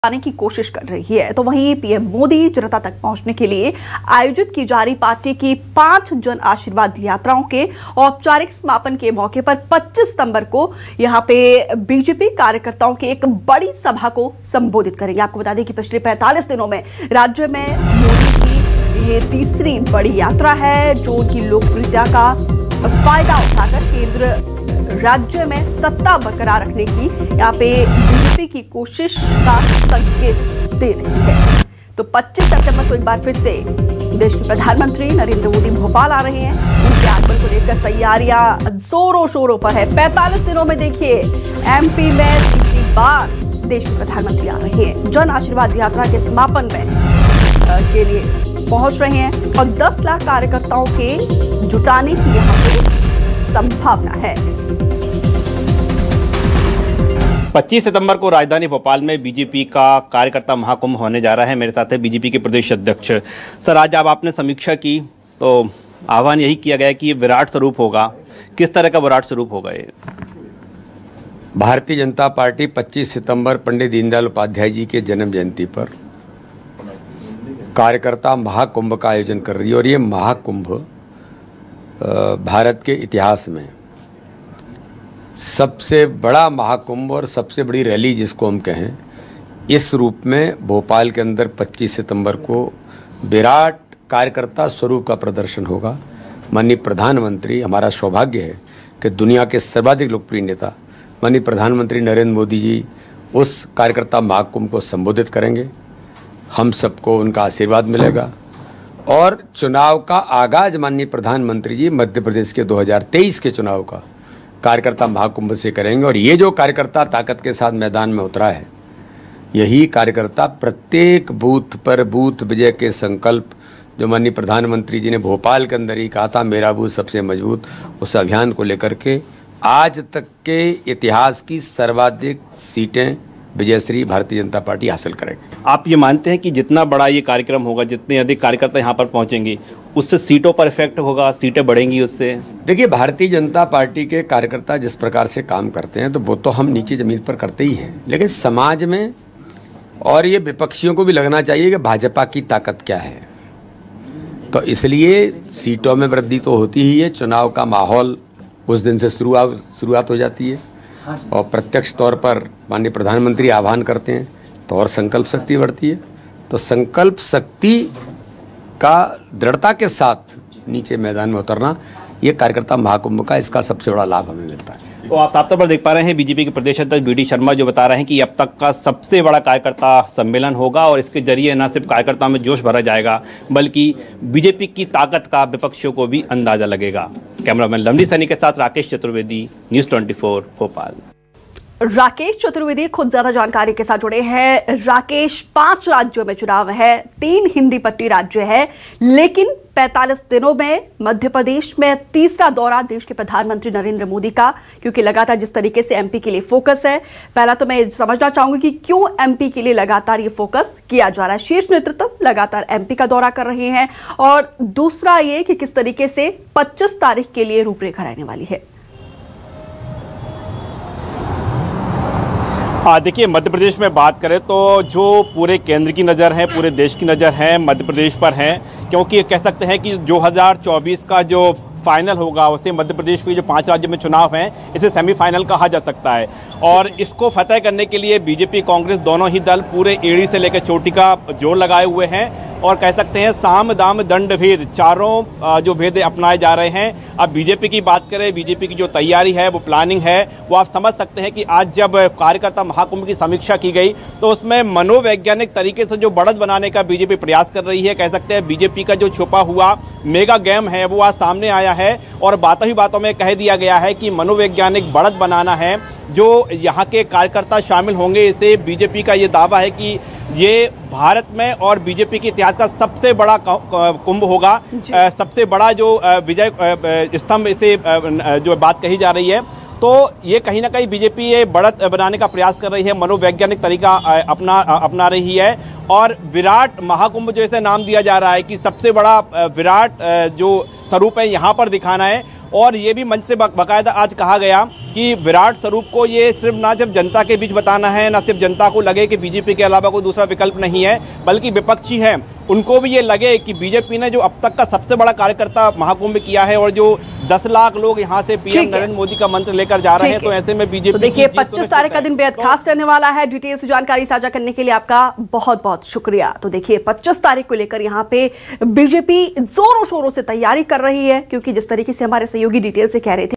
आने की कोशिश कर रही है। तो वहीं पीएम मोदी जनता तक पहुंचने के लिए आयोजित की जा रही पार्टी की 5 जन आशीर्वाद यात्राओं के औपचारिक समापन के मौके पर 25 सितंबर को यहां पे बीजेपी कार्यकर्ताओं की एक बड़ी सभा को संबोधित करेंगे। आपको बता दें कि पिछले 45 दिनों में राज्य में मोदी की ये तीसरी बड़ी यात्रा है, जो उनकी लोकप्रियता का फायदा उठाकर केंद्र राज्य में सत्ता बरकरार रखने की यहाँ पे बीजेपी की कोशिश का संकेत दे रही है। तो 25 सितंबर को एक बार फिर से देश के प्रधानमंत्री नरेंद्र मोदी भोपाल आ रहे हैं। उनके आगमन को लेकर तैयारियां जोरों शोरों पर है। 45 दिनों में देखिए एमपी में तीसरी बार देश के प्रधानमंत्री आ रहे हैं। जन आशीर्वाद यात्रा के समापन में के लिए पहुंच रहे हैं और 10 लाख कार्यकर्ताओं के जुटाने की यहाँ पे संभावना है। 25 सितंबर को राजधानी भोपाल में बीजेपी का कार्यकर्ता महाकुंभ होने जा रहा है। मेरे साथ है बीजेपी के प्रदेश अध्यक्ष। सर, आज जब आपने समीक्षा की तो आह्वान यही किया गया कि ये विराट स्वरूप होगा। किस तरह का विराट स्वरूप होगा ये? भारतीय जनता पार्टी 25 सितंबर पंडित दीनदयाल उपाध्याय जी के जन्म जयंती पर कार्यकर्ता महाकुंभ का आयोजन कर रही है और ये महाकुंभ भारत के इतिहास में सबसे बड़ा महाकुंभ और सबसे बड़ी रैली जिसको हम कहें, इस रूप में भोपाल के अंदर 25 सितंबर को विराट कार्यकर्ता स्वरूप का प्रदर्शन होगा। माननीय प्रधानमंत्री, हमारा सौभाग्य है कि दुनिया के सर्वाधिक लोकप्रिय नेता माननीय प्रधानमंत्री नरेंद्र मोदी जी उस कार्यकर्ता महाकुंभ को संबोधित करेंगे। हम सबको उनका आशीर्वाद मिलेगा और चुनाव का आगाज माननीय प्रधानमंत्री जी मध्य प्रदेश के 2023 के चुनाव का कार्यकर्ता महाकुंभ से करेंगे। और ये जो कार्यकर्ता ताकत के साथ मैदान में उतरा है, यही कार्यकर्ता प्रत्येक बूथ पर बूथ विजय के संकल्प जो माननीय प्रधानमंत्री जी ने भोपाल के अंदर ही कहा था, मेरा बूथ सबसे मजबूत, उस अभियान को लेकर के आज तक के इतिहास की सर्वाधिक सीटें विजयश्री भारतीय जनता पार्टी हासिल करेगी। आप ये मानते हैं कि जितना बड़ा ये कार्यक्रम होगा, जितने अधिक कार्यकर्ता यहाँ पर पहुँचेंगे, उससे सीटों पर इफेक्ट होगा, सीटें बढ़ेंगी उससे? देखिए, भारतीय जनता पार्टी के कार्यकर्ता जिस प्रकार से काम करते हैं तो वो तो हम नीचे ज़मीन पर करते ही हैं, लेकिन समाज में और ये विपक्षियों को भी लगना चाहिए कि भाजपा की ताकत क्या है। तो इसलिए सीटों में वृद्धि तो होती ही है। चुनाव का माहौल उस दिन से शुरुआत हो जाती है और प्रत्यक्ष तौर पर माननीय प्रधानमंत्री आह्वान करते हैं तो और संकल्प शक्ति बढ़ती है। तो संकल्प शक्ति का दृढ़ता के साथ नीचे मैदान में उतरना, ये कार्यकर्ता महाकुंभ का इसका सबसे बड़ा लाभ हमें मिलता है। तो आप साफ तौर पर देख पा रहे हैं बीजेपी के प्रदेश अध्यक्ष बीडी शर्मा जो बता रहे हैं कि अब तक का सबसे बड़ा कार्यकर्ता सम्मेलन होगा और इसके जरिए न सिर्फ कार्यकर्ताओं में जोश भरा जाएगा, बल्कि बीजेपी की ताकत का विपक्षियों को भी अंदाजा लगेगा। कैमरामैन लवली सैनी के साथ राकेश चतुर्वेदी, न्यूज़ 24 भोपाल। राकेश चतुर्वेदी खुद ज्यादा जानकारी के साथ जुड़े हैं। राकेश, 5 राज्यों में चुनाव है, 3 हिंदी पट्टी राज्य है, लेकिन 45 दिनों में मध्य प्रदेश में तीसरा दौरा देश के प्रधानमंत्री नरेंद्र मोदी का, क्योंकि लगातार जिस तरीके से एमपी के लिए फोकस है, पहला तो मैं समझना चाहूंगी कि क्यों एमपी के लिए लगातार ये फोकस किया जा रहा है। शीर्ष नेतृत्व लगातार एमपी का दौरा कर रहे हैं और दूसरा ये कि किस तरीके से 25 तारीख के लिए रूपरेखा रहने वाली है। देखिए, मध्य प्रदेश में बात करें तो जो पूरे केंद्र की नज़र है, पूरे देश की नज़र है मध्य प्रदेश पर है, क्योंकि कह सकते हैं कि 2024 का जो फाइनल होगा उसे मध्य प्रदेश के जो 5 राज्यों में चुनाव हैं, इसे सेमीफाइनल कहा जा सकता है। और इसको फतह करने के लिए बीजेपी कांग्रेस दोनों ही दल पूरे एड़ी से लेकर चोटी का जोर लगाए हुए हैं और कह सकते हैं साम दाम दंड भेद, चारों जो भेद अपनाए जा रहे हैं। अब बीजेपी की बात करें, बीजेपी की जो तैयारी है, वो प्लानिंग है, वो आप समझ सकते हैं कि आज जब कार्यकर्ता महाकुंभ की समीक्षा की गई तो उसमें मनोवैज्ञानिक तरीके से जो बढ़त बनाने का बीजेपी प्रयास कर रही है। कह सकते हैं बीजेपी का जो छुपा हुआ मेगा गेम है वो आज सामने आया है और बातों ही बातों में कह दिया गया है कि मनोवैज्ञानिक बढ़त बनाना है। जो यहाँ के कार्यकर्ता शामिल होंगे, इसे बीजेपी का ये दावा है कि ये भारत में और बीजेपी के इतिहास का सबसे बड़ा कुंभ होगा, सबसे बड़ा जो विजय स्तंभ इसे जो बात कही जा रही है। तो ये कहीं ना कहीं बीजेपी ये बढ़त बनाने का प्रयास कर रही है, मनोवैज्ञानिक तरीका अपना रही है और विराट महाकुंभ जो इसे नाम दिया जा रहा है कि सबसे बड़ा विराट जो स्वरूप है यहाँ पर दिखाना है, और ये भी मंच से बाकायदा आज कहा गया कि विराट स्वरूप को ये सिर्फ ना सिर्फ जनता के बीच बताना है, ना सिर्फ जनता को लगे कि बीजेपी के अलावा कोई दूसरा विकल्प नहीं है, बल्कि विपक्षी है उनको भी ये लगे कि बीजेपी ने जो अब तक का सबसे बड़ा कार्यकर्ता महाकुंभ किया है और जो 10 लाख लोग यहाँ से पीएम नरेंद्र मोदी का मंत्र लेकर जा रहे हैं, तो ऐसे में बीजेपी तो देखिए 25 तारीख का दिन बेहद खास रहने वाला है। डिटेल्स जानकारी साझा करने के लिए आपका बहुत बहुत शुक्रिया। तो देखिए 25 तारीख को लेकर यहाँ पे बीजेपी जोरों शोरों से तैयारी कर रही है, क्योंकि जिस तरीके से हमारे सहयोगी डिटेल से कह रहे थे